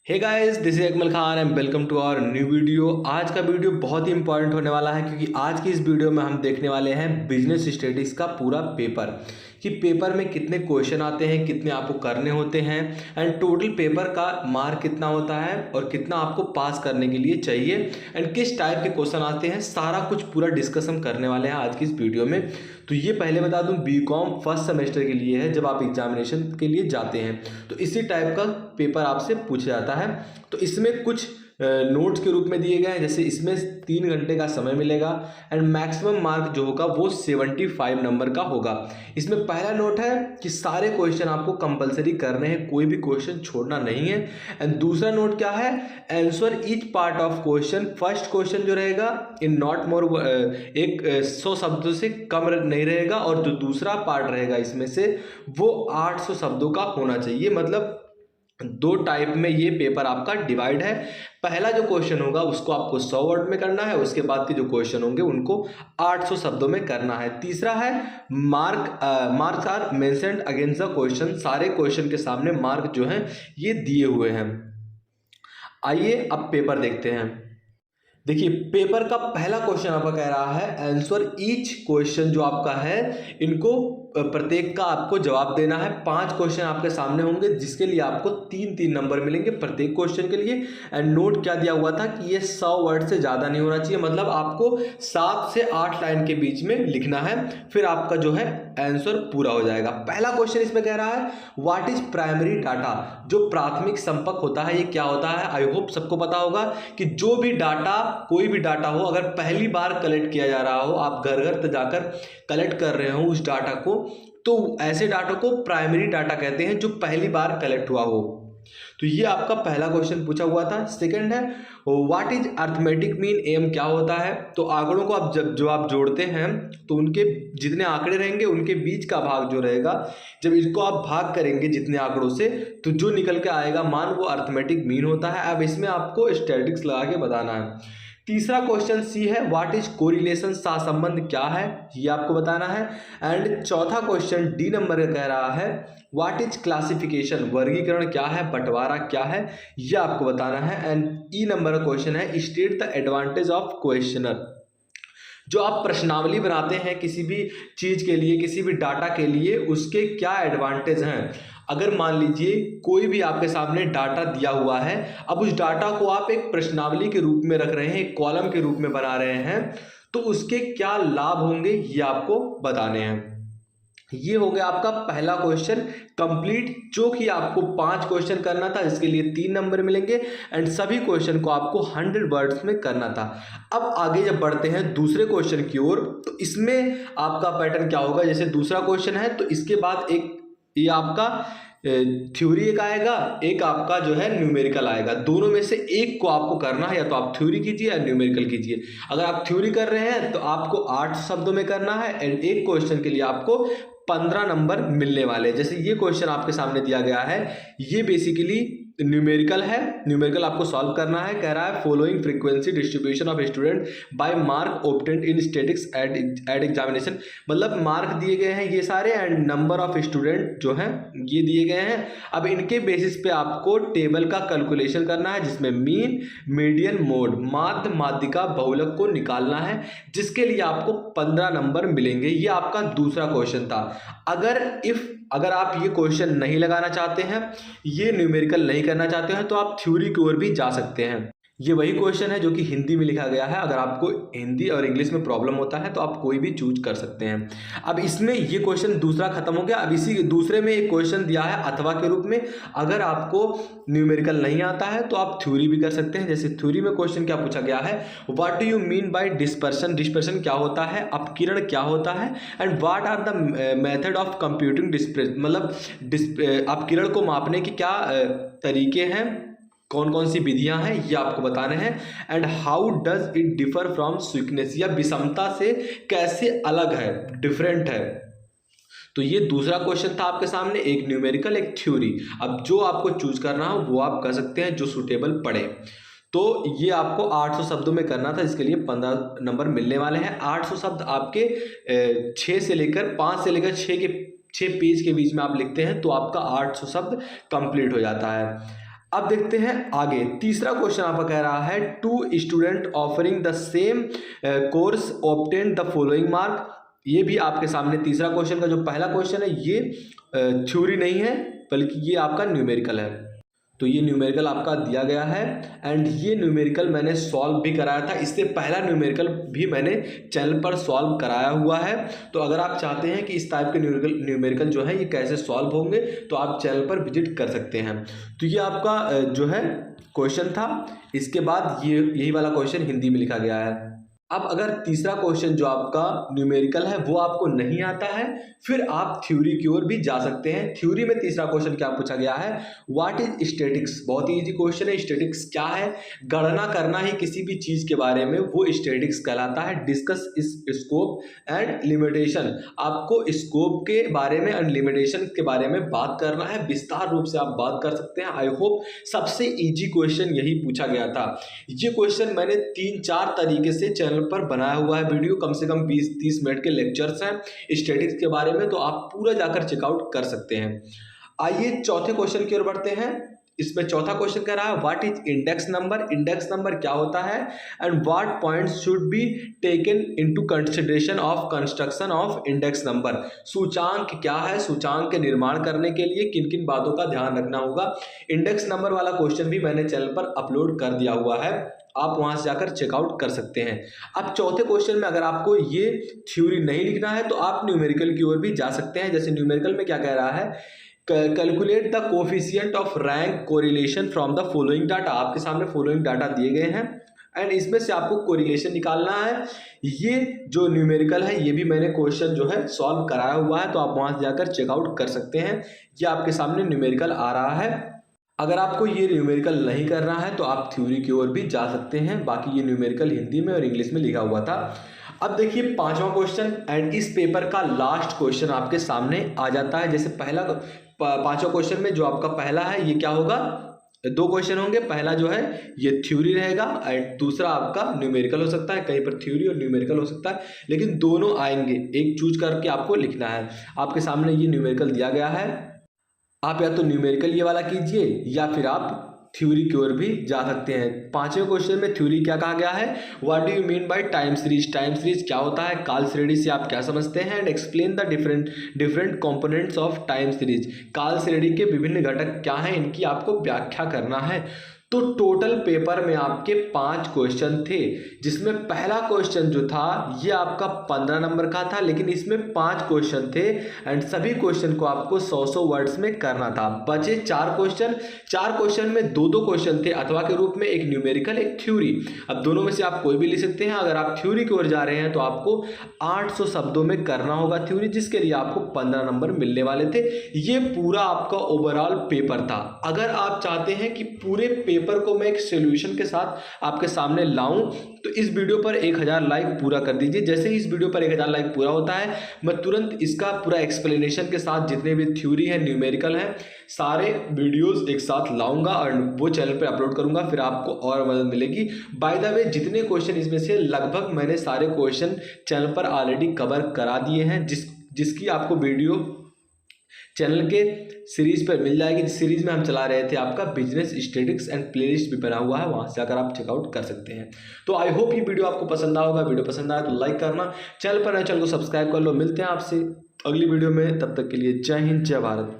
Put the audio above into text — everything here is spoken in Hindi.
Hey guys, this is Akmal Khan and welcome to our new video. आज का वीडियो बहुत ही इंपॉर्टेंट होने वाला है क्योंकि आज की इस वीडियो में हम देखने वाले हैं बिजनेस स्टडीज का पूरा पेपर कि पेपर में कितने क्वेश्चन आते हैं, कितने आपको करने होते हैं एंड टोटल पेपर का मार्क कितना होता है और कितना आपको पास करने के लिए चाहिए एंड किस टाइप के क्वेश्चन आते हैं, सारा कुछ पूरा डिस्कशन करने वाले हैं आज की इस वीडियो में। तो ये पहले बता दूं, बीकॉम फर्स्ट सेमेस्टर के लिए है। जब आप एग्जामिनेशन के लिए जाते हैं तो इसी टाइप का पेपर आपसे पूछा जाता है। तो इसमें कुछ नोट्स के रूप में दिए गए हैं, जैसे इसमें 3 घंटे का समय मिलेगा एंड मैक्सिमम मार्क जो होगा वो 75 नंबर का होगा। इसमें पहला नोट है कि सारे क्वेश्चन आपको कंपलसरी करने हैं, कोई भी क्वेश्चन छोड़ना नहीं है। एंड दूसरा नोट क्या है, answer each part of question. First question जो रहेगा इन नॉट मोर 100 शब्दों से कम नहीं रहेगा और जो दूसरा पार्ट रहेगा इसमें से वो 800 शब्दों का होना चाहिए। मतलब 2 टाइप में ये पेपर आपका डिवाइड है। पहला जो क्वेश्चन होगा उसको आपको 100 वर्ड में करना है, उसके बाद के जो क्वेश्चन होंगे उनको 800 शब्दों में करना है। तीसरा है marks are mentioned against the question. सारे क्वेश्चन के सामने मार्क जो हैं ये दिए हुए हैं। आइए अब पेपर देखते हैं। देखिए, पेपर का पहला क्वेश्चन आपका कह रहा है आंसर ईच क्वेश्चन। जो आपका है इनको प्रत्येक का आपको जवाब देना है। 5 क्वेश्चन आपके सामने होंगे जिसके लिए आपको 3-3 नंबर मिलेंगे प्रत्येक क्वेश्चन के लिए। एंड नोट क्या दिया हुआ था कि ये 100 वर्ड से ज़्यादा नहीं होना चाहिए, मतलब आपको 7 से 8 लाइन के बीच में लिखना है, फिर आपका जो है आंसर पूरा हो जाएगा। पहला क्वेश्चन इसमें कह रहा है व्हाट इज प्राइमरी डाटा। जो प्राथमिक संपर्क होता है ये क्या होता है। आई होप सबको पता होगा कि जो भी डाटा, कोई भी डाटा हो, अगर पहली बार कलेक्ट किया जा रहा हो, आप घर घर तक जाकर कलेक्ट कर रहे हो उस डाटा को, तो ऐसे डाटा को प्राइमरी डाटा कहते हैं जो पहली बार कलेक्ट हुआ हो। तो ये आपका पहला क्वेश्चन पूछा हुआ था। सेकंड है what is arithmetic mean. M क्या होता है। तो आंकड़ों को आप जो आप जोड़ते हैं तो उनके जितने आंकड़े रहेंगे उनके बीच का भाग जो रहेगा, जब इसको आप भाग करेंगे जितने आंकड़ों से तो जो निकल के आएगा मान, वो अर्थमेटिक मीन होता है। अब इसमें आपको स्टैटिस्टिक्स लगा के बताना है। तीसरा क्वेश्चन सी है व्हाट इज कोरिलेशन। सहसंबंध क्या है ये आपको बताना है। एंड चौथा क्वेश्चन डी नंबर का कह रहा है व्हाट इज क्लासिफिकेशन। वर्गीकरण क्या है, बंटवारा क्या है, ये आपको बताना है। एंड ई नंबर का क्वेश्चन है state the advantage of questioner. जो आप प्रश्नावली बनाते हैं किसी भी चीज के लिए, किसी भी डाटा के लिए, उसके क्या एडवांटेज हैं। अगर मान लीजिए कोई भी आपके सामने डाटा दिया हुआ है, अब उस डाटा को आप एक प्रश्नावली के रूप में रख रहे हैं, एक कॉलम के रूप में बना रहे हैं, तो उसके क्या लाभ होंगे ये आपको बताने हैं। ये हो गया आपका पहला क्वेश्चन कंप्लीट, जो कि आपको 5 क्वेश्चन करना था जिसके लिए 3 नंबर मिलेंगे एंड सभी क्वेश्चन को आपको 100 वर्ड्स में करना था। अब आगे जब बढ़ते हैं दूसरे क्वेश्चन की ओर, तो इसमें आपका पैटर्न क्या होगा। जैसे दूसरा क्वेश्चन है तो इसके बाद एक ये आपका थ्योरी एक आएगा, एक आपका जो है न्यूमेरिकल आएगा। दोनों में से एक को आपको करना है, या तो आप थ्योरी कीजिए या न्यूमेरिकल कीजिए। अगर आप थ्योरी कर रहे हैं तो आपको 8 शब्दों में करना है एंड एक क्वेश्चन के लिए आपको 15 नंबर मिलने वाले। जैसे ये क्वेश्चन आपके सामने दिया गया है, ये बेसिकली न्यूमेरिकल है। न्यूमेरिकल आपको सॉल्व करना है। कह रहा है following frequency distribution of student by mark obtained in statistics at examination. मतलब मार्क दिए गए हैं ये सारे एंड नंबर ऑफ स्टूडेंट जो हैं ये दिए गए हैं। अब इनके बेसिस पे आपको टेबल का कैलकुलेशन करना है जिसमें मीन, मीडियन, मोड, माध्य, माध्यिका, बहुलक को निकालना है, जिसके लिए आपको 15 नंबर मिलेंगे। ये आपका दूसरा क्वेश्चन था। अगर आप ये क्वेश्चन नहीं लगाना चाहते हैं, ये न्यूमेरिकल नहीं करना चाहते हैं, तो आप थ्योरी की ओर भी जा सकते हैं। ये वही क्वेश्चन है जो कि हिंदी में लिखा गया है। अगर आपको हिंदी और इंग्लिश में प्रॉब्लम होता है तो आप कोई भी चूज कर सकते हैं। अब इसमें ये क्वेश्चन दूसरा खत्म हो गया। अब इसी दूसरे में एक क्वेश्चन दिया है अथवा के रूप में। अगर आपको न्यूमेरिकल नहीं आता है तो आप थ्योरी भी कर सकते हैं। जैसे थ्योरी में क्वेश्चन क्या पूछा गया है, what do you mean by dispersion. Dispersion क्या होता है, अपकिरण क्या होता है, and what are the method of computing dispersion. मतलब अपकिरण को मापने के क्या तरीके हैं, कौन कौन सी विधियां हैं, ये आपको बताने हैं। And how does it differ from skewness, या विषमता से कैसे अलग है, डिफरेंट है। तो ये दूसरा क्वेश्चन था आपके सामने, एक न्यूमेरिकल एक थ्योरी। अब जो आपको चूज करना हो वो आप कर सकते हैं जो सूटेबल पड़े। तो ये आपको 800 शब्दों में करना था, इसके लिए 15 नंबर मिलने वाले हैं। 800 शब्द आपके 5 से लेकर 6 पेज के बीच में आप लिखते हैं तो आपका 800 शब्द कंप्लीट हो जाता है। अब देखते हैं आगे। तीसरा क्वेश्चन आपका कह रहा है two student offering the same course obtain the following mark. ये भी आपके सामने तीसरा क्वेश्चन का जो पहला क्वेश्चन है ये थ्योरी नहीं है बल्कि ये आपका न्यूमेरिकल है। तो ये न्यूमेरिकल आपका दिया गया है एंड ये न्यूमेरिकल मैंने सॉल्व भी कराया था। इससे पहला न्यूमेरिकल भी मैंने चैनल पर सॉल्व कराया हुआ है। तो अगर आप चाहते हैं कि इस टाइप के न्यूमेरिकल जो है ये कैसे सॉल्व होंगे तो आप चैनल पर विजिट कर सकते हैं। तो ये आपका जो है क्वेश्चन था। इसके बाद ये यही वाला क्वेश्चन हिंदी में लिखा गया है। अब अगर तीसरा क्वेश्चन जो आपका न्यूमेरिकल है वो आपको नहीं आता है फिर आप थ्योरी की ओर भी जा सकते हैं। थ्योरी में तीसरा क्वेश्चन क्या पूछा गया है, व्हाट इज स्टैटिक्स। बहुत ही इजी क्वेश्चन है। स्टैटिक्स क्या है, गणना करना ही किसी भी चीज के बारे में वो स्टैटिक्स कहलाता है। डिस्कस इस स्कोप एंड लिमिटेशन, आपको स्कोप के बारे में एंड लिमिटेशन के बारे में बात करना है। विस्तार रूप से आप बात कर सकते हैं। आई होप सबसे इजी क्वेश्चन यही पूछा गया था। ये क्वेश्चन मैंने 3-4 तरीके से चैनल पर बनाया हुआ है वीडियो, कम से कम 20-30 मिनट के लेक्चर्स हैं स्टैटिक्स के बारे में, तो आप पूरा जाकर चेकआउट कर सकते हैं। आइए चौथे क्वेश्चन की ओर बढ़ते हैं। इसमें चौथा क्वेश्चन कह रहा है what is index number. Index number क्या होता है and what points should be taken into consideration of construction of index number. सूचांक क्या है, सूचांक के निर्माण करने के लिए किन किन बातों का ध्यान रखना होगा। इंडेक्स नंबर वाला क्वेश्चन भी मैंने चैनल पर अपलोड कर दिया हुआ है, आप वहां से जाकर चेकआउट कर सकते हैं। अब चौथे क्वेश्चन में अगर आपको ये थ्योरी नहीं लिखना है तो आप न्यूमेरिकल की ओर भी जा सकते हैं। जैसे न्यूमेरिकल में क्या कह रहा है, calculate the coefficient of rank correlation from the following data. आपके सामने फॉलोइंग डाटा दिए गए हैं एंड इसमें से आपको कोरिलेशन निकालना है। ये जो न्यूमेरिकल है ये भी मैंने क्वेश्चन जो है सॉल्व कराया हुआ है, तो आप वहां से जाकर चेकआउट कर सकते हैं। ये आपके सामने न्यूमेरिकल आ रहा है। अगर आपको ये न्यूमेरिकल नहीं करना है तो आप थ्योरी की ओर भी जा सकते हैं। बाकी ये न्यूमेरिकल हिंदी में और इंग्लिश में लिखा हुआ था। अब देखिए पांचवा क्वेश्चन एंड इस पेपर का लास्ट क्वेश्चन आपके सामने आ जाता है। जैसे पहला पांचवा क्वेश्चन में जो आपका पहला है ये क्या होगा, 2 क्वेश्चन होंगे। पहला जो है ये थ्योरी रहेगा एंड दूसरा आपका न्यूमेरिकल हो सकता है। कहीं पर थ्योरी और न्यूमेरिकल हो सकता है लेकिन दोनों आएंगे, एक चूज करके आपको लिखना है। आपके सामने ये न्यूमेरिकल दिया गया है, आप या तो न्यूमेरिकल ये वाला कीजिए या फिर आप थ्योरी की ओर भी जा सकते हैं। पांचवें क्वेश्चन में थ्योरी क्या कहा गया है, what do you mean by time series. Time series क्या होता है, काल श्रेणी से आप क्या समझते हैं, and explain the different components of time series. काल श्रेणी के विभिन्न घटक क्या हैं, इनकी आपको व्याख्या करना है। तो टोटल पेपर में आपके 5 क्वेश्चन थे, जिसमें पहला क्वेश्चन जो था ये आपका 15 नंबर का था, लेकिन इसमें 5 क्वेश्चन थे एंड सभी क्वेश्चन को आपको 100 वर्ड्स में करना था। बचे 4 क्वेश्चन। 4 क्वेश्चन में 2-2 क्वेश्चन थे अथवा के रूप में, एक न्यूमेरिकल एक थ्योरी। अब दोनों में से आप कोई भी लिख सकते हैं। अगर आप थ्योरी की ओर जा रहे हैं तो आपको 800 शब्दों में करना होगा थ्योरी, जिसके लिए आपको 15 नंबर मिलने वाले थे। ये पूरा आपका ओवरऑल पेपर था। अगर आप चाहते हैं कि पूरे पेपर को मैं एक सॉल्यूशन के साथ आपके सामने लाऊं तो इस वीडियो पर 1000 लाइक पूरा कर दीजिए। जैसे ही इस वीडियो पर 1000 लाइक पूरा होता है मैं तुरंत इसका पूरा एक्सप्लेनेशन के साथ जितने भी थ्योरी है न्यूमेरिकल है सारे वीडियोस एक साथ लाऊंगा और वो चैनल पे अपलोड करूंगा, फिर आपको और मदद मिलेगी। बाय द वे जितने क्वेश्चन इसमें से लगभग मैंने सारे क्वेश्चन चैनल पर ऑलरेडी कवर करा दिए हैं, जिसकी आपको वीडियो चैनल के सीरीज पर मिल जाएगी। जिस सीरीज में हम चला रहे थे आपका बिजनेस स्टैटिक्स एंड प्लेलिस्ट भी बना हुआ है, वहां से आकर आप चेकआउट कर सकते हैं। तो आई होप ये वीडियो आपको पसंद आया होगा। वीडियो पसंद आया तो लाइक करना, चैनल पर नए चैनल को सब्सक्राइब कर लो। मिलते हैं आपसे अगली वीडियो में, तब तक के लिए जय हिंद जय भारत।